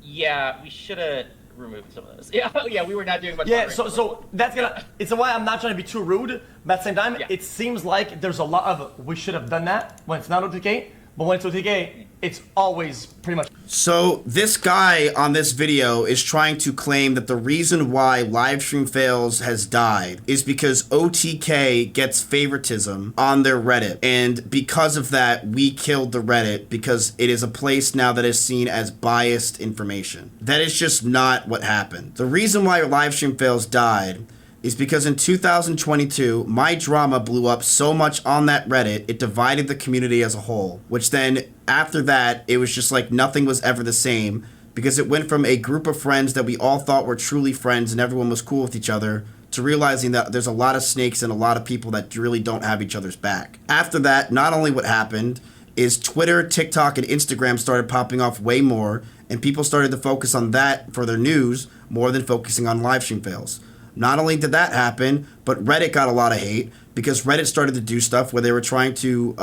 Yeah, we should have removed some of those. Yeah, we were not doing much. Yeah, so that's gonna. It's why I'm not trying to be too rude, but at the same time, it seems like there's a lot of we should have done that when it's not OTK. But when it's OTK, it's always pretty much. So this guy on this video is trying to claim that the reason why LiveStreamFails has died is because OTK gets favoritism on their Reddit. And because of that, we killed the Reddit because it is a place now that is seen as biased information. That is just not what happened. The reason why LiveStreamFails died is because in 2022, my drama blew up so much on that Reddit, it divided the community as a whole, which then after that, it was just like nothing was ever the same because it went from a group of friends that we all thought were truly friends and everyone was cool with each other to realizing that there's a lot of snakes and a lot of people that really don't have each other's back. After that, not only what happened is Twitter, TikTok, and Instagram started popping off way more and people started to focus on that for their news more than focusing on LiveStreamFails. Not only did that happen, but Reddit got a lot of hate because Reddit started to do stuff where they were trying to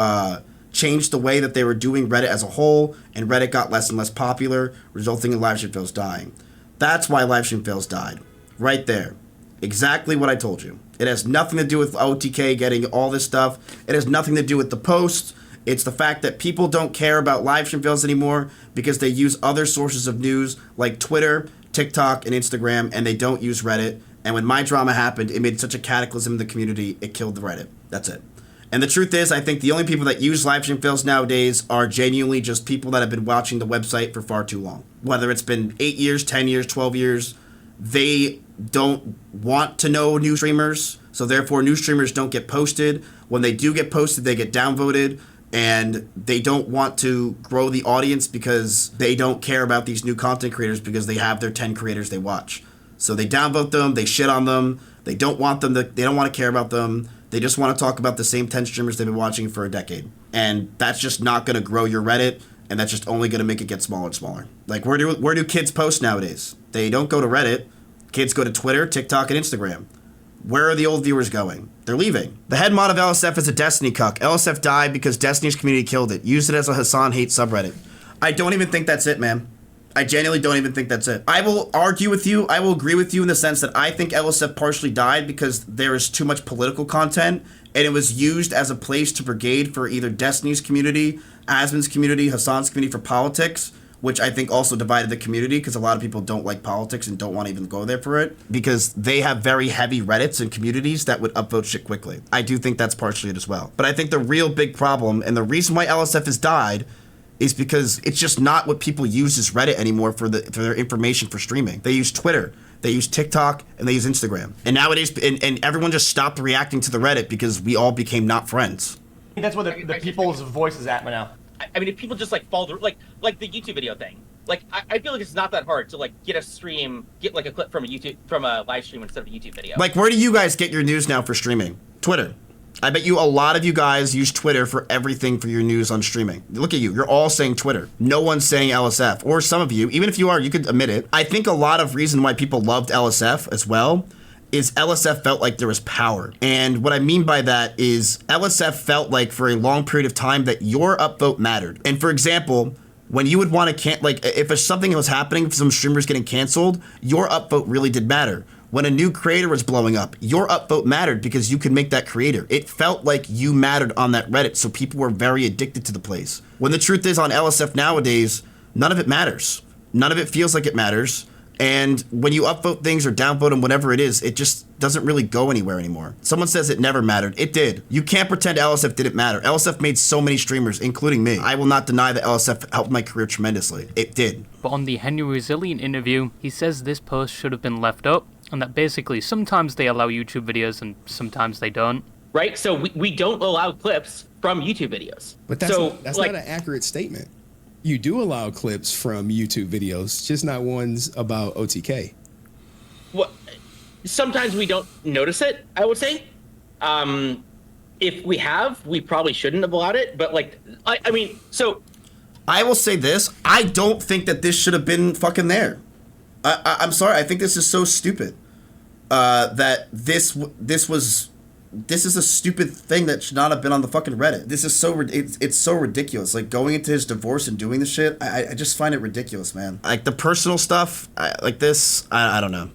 change the way that they were doing Reddit as a whole, and Reddit got less and less popular, resulting in LiveStreamFails dying. That's why LiveStreamFails died. Right there. Exactly what I told you. It has nothing to do with OTK getting all this stuff. It has nothing to do with the posts. It's the fact that people don't care about LiveStreamFails anymore because they use other sources of news like Twitter, TikTok, and Instagram, and they don't use Reddit. And when my drama happened, it made such a cataclysm in the community, it killed the Reddit. That's it. And the truth is, I think the only people that use LiveStreamFails nowadays are genuinely just people that have been watching the website for far too long. Whether it's been 8 years, 10 years, 12 years, they don't want to know new streamers, so therefore new streamers don't get posted. When they do get posted, they get downvoted, and they don't want to grow the audience because they don't care about these new content creators because they have their 10 creators they watch. So they downvote them, they shit on them, they don't want them to, they don't want to care about them, they just want to talk about the same 10 streamers they've been watching for a decade. And that's just not going to grow your Reddit, and that's just only going to make it get smaller and smaller. Like, where do kids post nowadays? They don't go to Reddit. Kids go to Twitter, TikTok, and Instagram. Where are the old viewers going? They're leaving. The head mod of LSF is a Destiny cuck. LSF died because Destiny's community killed it. Used it as a Hassan hate subreddit. I don't even think that's it, man. I genuinely don't even think that's it. I will argue with you. I will agree with you in the sense that I think LSF partially died because there is too much political content and it was used as a place to brigade for either Destiny's community, Asmon's community, Hassan's community for politics, which I think also divided the community because a lot of people don't like politics and don't want to even go there for it because they have very heavy Reddits and communities that would upvote shit quickly. I do think that's partially it as well. But I think the real big problem and the reason why LSF has died is because it's just not what people use as Reddit anymore for their information for streaming. They use Twitter, they use TikTok, and they use Instagram. And nowadays, and everyone just stopped reacting to the Reddit because we all became not friends. I think that's where the people's voice is at right now. I mean, if people just like follow through, like the YouTube video thing, like I feel like it's not that hard to like get like a clip from a live stream instead of a YouTube video. Like, where do you guys get your news now for streaming? Twitter. I bet you a lot of you guys use Twitter for everything for your news on streaming. Look at you. You're all saying Twitter. No one's saying LSF. Or some of you, even if you are, you could admit it. I think a lot of reason why people loved LSF as well is LSF felt like there was power. And what I mean by that is LSF felt like for a long period of time that your upvote mattered. And for example, when you would want to if something was happening, some streamers getting canceled, your upvote really did matter. When a new creator was blowing up, your upvote mattered because you could make that creator. It felt like you mattered on that Reddit, so people were very addicted to the place. When the truth is on LSF nowadays, none of it matters. None of it feels like it matters. And when you upvote things or downvote them, whatever it is, it just doesn't really go anywhere anymore. Someone says it never mattered. It did. You can't pretend LSF didn't matter. LSF made so many streamers, including me. I will not deny that LSF helped my career tremendously. It did. But on the Henry Resilient interview, he says this post should have been left up, and that basically sometimes they allow YouTube videos and sometimes they don't. Right? So we don't allow clips from YouTube videos. But that's not an accurate statement. You do allow clips from YouTube videos, just not ones about OTK. Well, sometimes we don't notice it, I would say. If we have, we probably shouldn't have allowed it. But like, I mean, so. I will say this. I don't think that this should have been fucking there. I'm sorry. I think this is so stupid. That this is a stupid thing that should not have been on the fucking Reddit. This is so it's so ridiculous. Like going into his divorce and doing this shit, I just find it ridiculous, man. Like the personal stuff, like this, I don't know.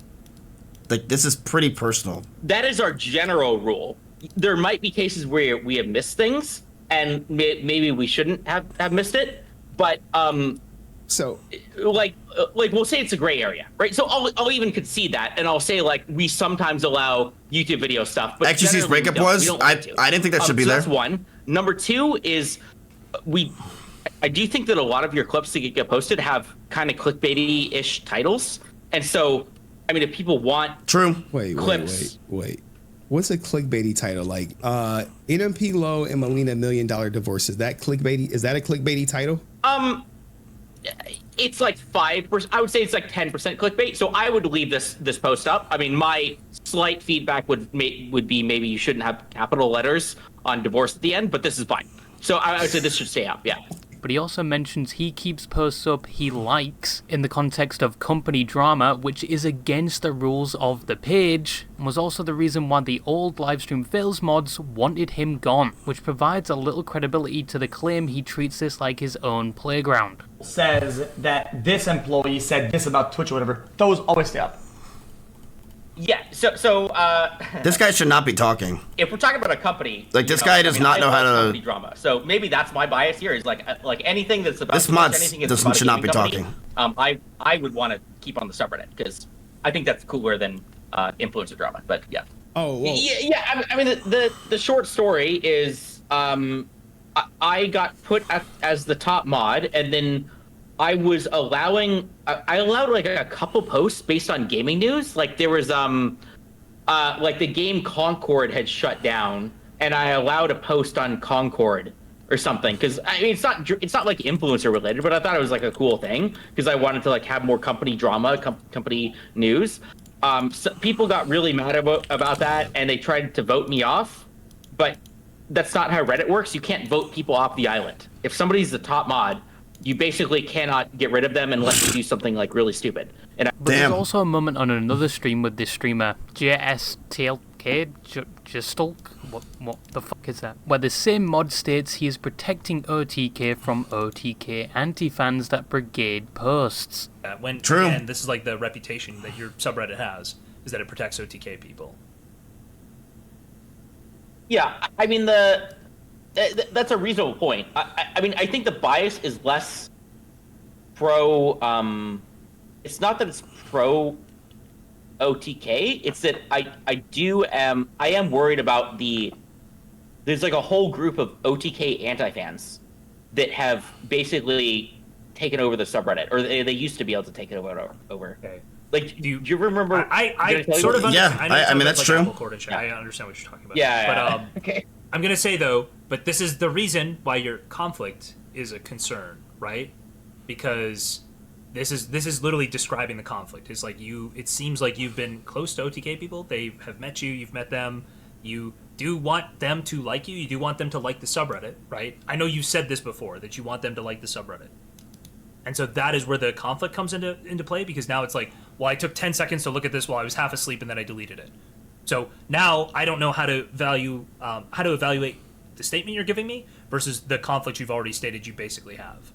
Like this is pretty personal. That is our general rule. There might be cases where we have missed things, and maybe we shouldn't have missed it. But so like we'll say it's a gray area, right? So I'll even concede that, and I'll say like we sometimes allow YouTube video stuff. But XQC's breakup was I didn't think that should be so there. That's one. Number two is I do think that a lot of your clips that get posted have kind of clickbaity-ish titles, and so I mean if people want clips. Wait. What's a clickbaity title? Like NMP Low and Melina $1 Million divorce. Is that clickbaity? Is that a clickbaity title? It's like 5%. I would say it's like 10% clickbait. So I would leave this post up. I mean, my slight feedback would be maybe you shouldn't have capital letters on divorce at the end, but this is fine. So I would say this should stay up. Yeah. But he also mentions he keeps posts up he likes in the context of company drama, which is against the rules of the page, and was also the reason why the old LiveStreamFails mods wanted him gone, which provides a little credibility to the claim he treats this like his own playground. Says that this employee said this about Twitch or whatever, those always stay up. Yeah, so this guy should not be talking. If we're talking about a company, like this guy does not know how to company drama. So maybe that's my bias here is like anything that's about this mod should not be talking. I would want to keep on the subreddit because I think that's cooler than influencer drama. But yeah. Oh. Well. Yeah. I mean the short story is I got put as the top mod, and then I was I allowed like a couple posts based on gaming news. Like there was like the game Concord had shut down, and I allowed a post on Concord or something because I mean it's not like influencer related, but I thought it was like a cool thing because I wanted to like have more company drama, company news. So people got really mad about that, and they tried to vote me off, but that's not how Reddit works. You can't vote people off the island. If somebody's the top mod, you basically cannot get rid of them unless you do something like really stupid. And but there's also a moment on another stream with this streamer, JSTLK, Justalk, what the fuck is that? Where the same mod states he is protecting OTK from OTK anti-fans that brigade posts. True. Again, this is like the reputation that your subreddit has, is that it protects OTK people. Yeah, I mean that's a reasonable point. I mean, I think the bias is less pro. It's not that it's pro OTK. It's that I am worried about there's like a whole group of OTK anti-fans that have basically taken over the subreddit, or they used to be able to take it over. Okay. Like, do you remember? I sort of understand. I mean that's true. I understand what you're talking about. Yeah. But okay. I'm gonna say though, but this is the reason why your conflict is a concern, right? Because this is literally describing the conflict. It's like it seems like you've been close to OTK people. They have met you. You've met them. You do want them to like you. You do want them to like the subreddit, right? I know you said this before, that you want them to like the subreddit. And so that is where the conflict comes into play, because now it's like, well, I took 10 seconds to look at this while I was half asleep and then I deleted it. So now I don't know how to evaluate the statement you're giving me versus the conflict you've already stated you basically have.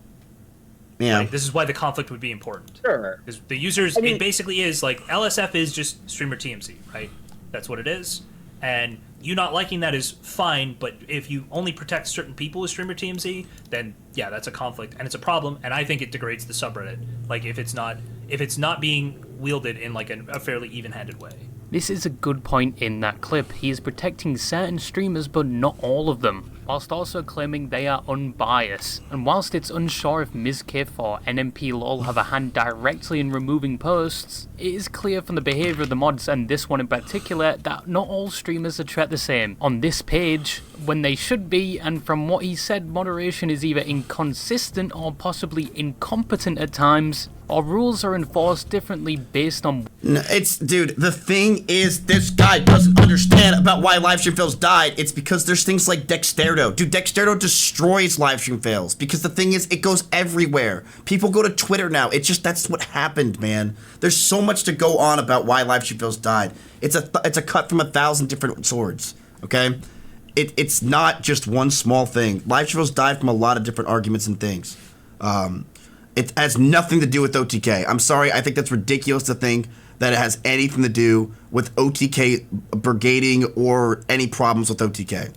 Yeah. Like, this is why the conflict would be important. Sure. Because the users, it basically is like LSF is just streamer TMC, right? That's what it is. And you not liking that is fine, but if you only protect certain people with streamer TMZ, then yeah, that's a conflict and it's a problem. And I think it degrades the subreddit. Like if it's not being wielded in like a fairly even-handed way. This is a good point in that clip. He is protecting certain streamers, but not all of them, whilst also claiming they are unbiased. And whilst it's unsure if mizkif or NMP lol have a hand directly in removing posts, it is clear from the behaviour of the mods, and this one in particular, that not all streamers are treated the same on this page when they should be, and from what he said, moderation is either inconsistent or possibly incompetent at times, or rules are enforced differently based on... No, dude, the thing is, this guy doesn't understand about why LiveStreamFails died. It's because there's things like Dexterdo. Dude, Dexterdo destroys LiveStreamFails because the thing is, it goes everywhere. People go to Twitter now. That's what happened, man. There's so much to go on about why LiveStreamFails died. It's a cut from 1,000 different swords, okay? It's not just one small thing. LiveStreamFails died from a lot of different arguments and things. It has nothing to do with OTK. I'm sorry, I think that's ridiculous to think that it has anything to do with OTK brigading or any problems with OTK.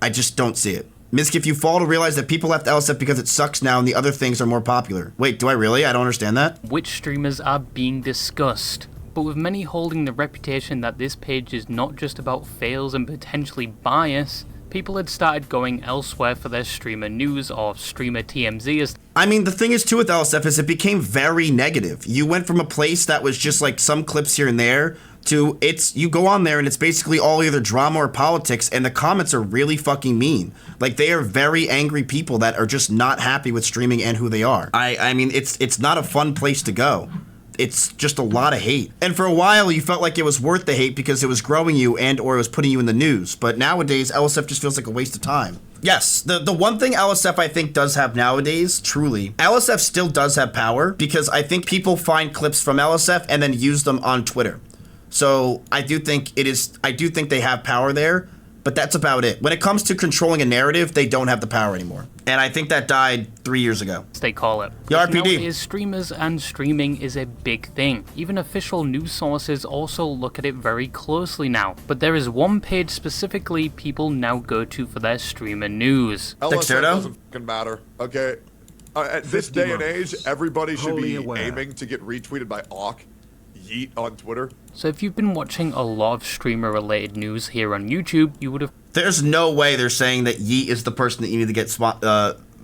I just don't see it. Mizkif, you fall to realize that people left LSF because it sucks now and the other things are more popular. Wait, do I really? I don't understand that. Which streamers are being discussed? But with many holding the reputation that this page is not just about fails and potentially bias, people had started going elsewhere for their streamer news or streamer TMZ as. I mean, the thing is too with LSF is it became very negative. You went from a place that was just like some clips here and there to you go on there and it's basically all either drama or politics, and the comments are really fucking mean. Like, they are very angry people that are just not happy with streaming and who they are. I mean, it's not a fun place to go. It's just a lot of hate. And for a while, you felt like it was worth the hate because it was growing you and or it was putting you in the news. But nowadays, LSF just feels like a waste of time. Yes, the one thing LSF I think does have nowadays, truly, LSF still does have power because I think people find clips from LSF and then use them on Twitter. So I do think they have power there, but that's about it. When it comes to controlling a narrative, they don't have the power anymore. And I think that died 3 years ago. They call it. Yo, RPD. Nowadays, streamers and streaming is a big thing. Even official news sources also look at it very closely now. But there is one page specifically people now go to for their streamer news. LSF doesn't fucking matter, okay? At this day and age, everybody should be aiming to get retweeted by Awk, Yeet on Twitter. So if you've been watching a lot of streamer-related news here on YouTube, you would have... There's no way they're saying that Yeet is the person that you need to get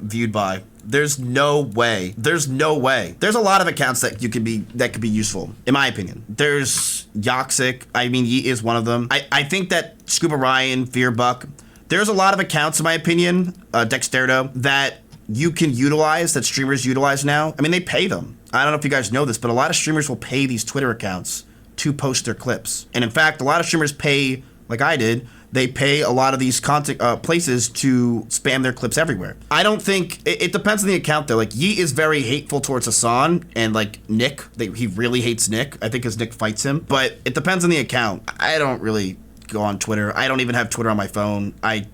viewed by. There's no way. There's no way. There's a lot of accounts that could be useful, in my opinion. There's Yoxic. I mean, Yeet is one of them. I think that Scuba Ryan, Fearbuck, there's a lot of accounts, in my opinion, Dexterdo, that you can utilize, that streamers utilize now. I mean, they pay them. I don't know if you guys know this, but a lot of streamers will pay these Twitter accounts to post their clips. And in fact, a lot of streamers pay, like I did, they pay a lot of these content places to spam their clips everywhere. I don't think, it depends on the account though. Like, Yeet is very hateful towards Hassan and like Nick. He really hates Nick. I think because Nick fights him. But it depends on the account. I don't really go on Twitter. I don't even have Twitter on my phone. I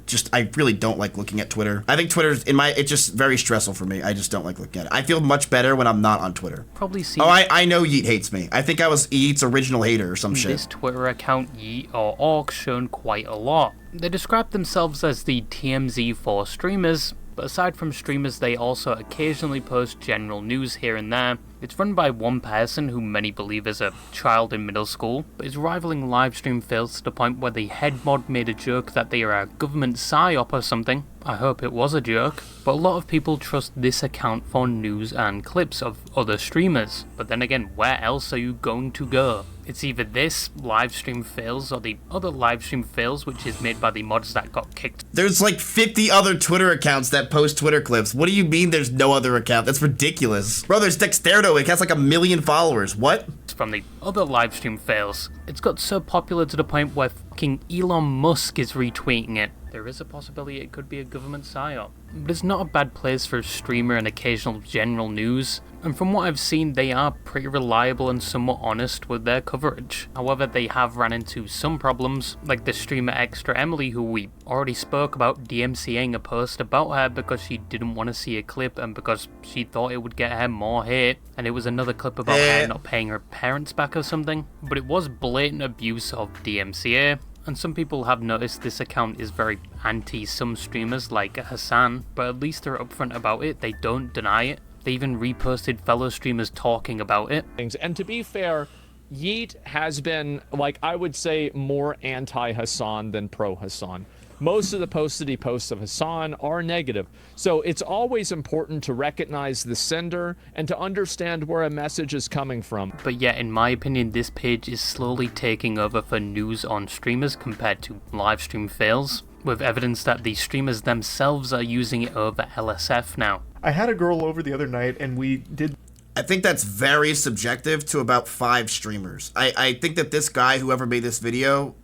really don't like looking at Twitter. I think Twitter's it's just very stressful for me. I just don't like looking at it. I feel much better when I'm not on Twitter. Probably see. Oh, I know Yeet hates me. I think I was Yeet's original hater or some shit. This Twitter account, Yeet or Orc, shown quite a lot. They describe themselves as the TMZ for streamers, but aside from streamers, they also occasionally post general news here and there. It's run by one person who many believe is a child in middle school, but is rivaling LiveStreamFail to the point where the head mod made a joke that they are a government psyop or something. I hope it was a joke, but a lot of people trust this account for news and clips of other streamers. But then again, where else are you going to go? It's either this, LiveStreamFails, or the other LiveStreamFails, which is made by the mods that got kicked. There's like 50 other Twitter accounts that post Twitter clips. What do you mean there's no other account? That's ridiculous. Bro, there's Dexterdo. It has like 1 million followers. What? From the other LiveStreamFails. It's got so popular to the point where fucking Elon Musk is retweeting it. There is a possibility it could be a government psyop. But it's not a bad place for a streamer and occasional general news. And from what I've seen, they are pretty reliable and somewhat honest with their coverage. However, they have ran into some problems, like the streamer Extra Emily, who we already spoke about DMCAing a post about her because she didn't want to see a clip and because she thought it would get her more hate. And it was another clip about her not paying her parents back or something. But it was blatant abuse of DMCA. And some people have noticed this account is very anti some streamers like Hassan, but at least they're upfront about it, they don't deny it. They even reposted fellow streamers talking about it. And to be fair, Yeet has been, like, I would say more anti-Hassan than pro-Hassan. Most of the posts that he posts of Hassan are negative. So it's always important to recognize the sender and to understand where a message is coming from. But yeah, in my opinion, this page is slowly taking over for news on streamers compared to LiveStreamFails, with evidence that the streamers themselves are using it over LSF now. I had a girl over the other night and we did... I think that's very subjective to about 5 streamers. I think that this guy, whoever made this video,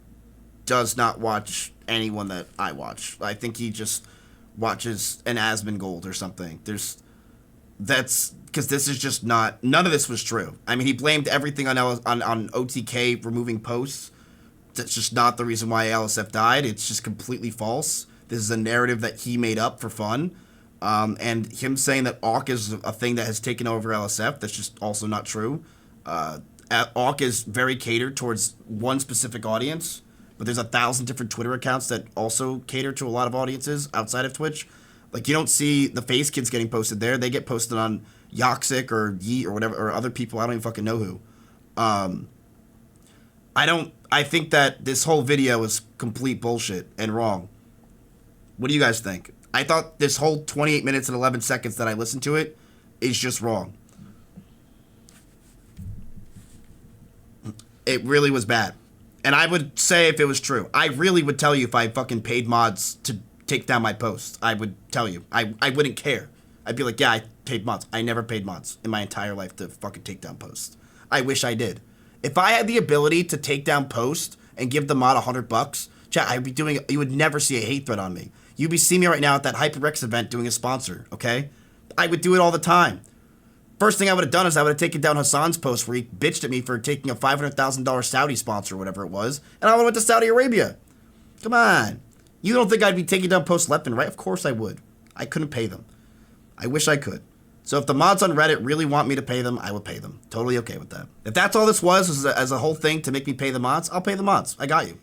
does not watch anyone that I watch. I think he just watches an Asmongold or something. That's because this is just not, none of this was true. I mean, he blamed everything on OTK removing posts. That's just not the reason why LSF died. It's just completely false. This is a narrative that he made up for fun. And him saying that AWK is a thing that has taken over LSF, that's just also not true. AWK is very catered towards one specific audience. but there's 1,000 different Twitter accounts that also cater to a lot of audiences outside of Twitch. Like, you don't see the Phase Kids getting posted there. They get posted on Yoxic or Yeet or whatever, or other people. I don't even fucking know who. I think that this whole video is complete bullshit and wrong. What do you guys think? I thought this whole 28 minutes and 11 seconds that I listened to it is just wrong. It really was bad. And I would say if it was true, I really would tell you if I fucking paid mods to take down my post. I would tell you. I wouldn't care. I'd be like, yeah, I paid mods. I never paid mods in my entire life to fucking take down posts. I wish I did. If I had the ability to take down posts and give the mod $100, chat, I'd be doing it. You would never see a hate thread on me. You'd be seeing me right now at that HyperX event doing a sponsor, okay? I would do it all the time. First thing I would have done is I would have taken down Hassan's post where he bitched at me for taking a $500,000 Saudi sponsor or whatever it was, and I would have went to Saudi Arabia. Come on. You don't think I'd be taking down posts left and right? Of course I would. I couldn't pay them. I wish I could. So if the mods on Reddit really want me to pay them, I would pay them. Totally okay with that. If that's all this was as a whole thing to make me pay the mods, I'll pay the mods. I got you.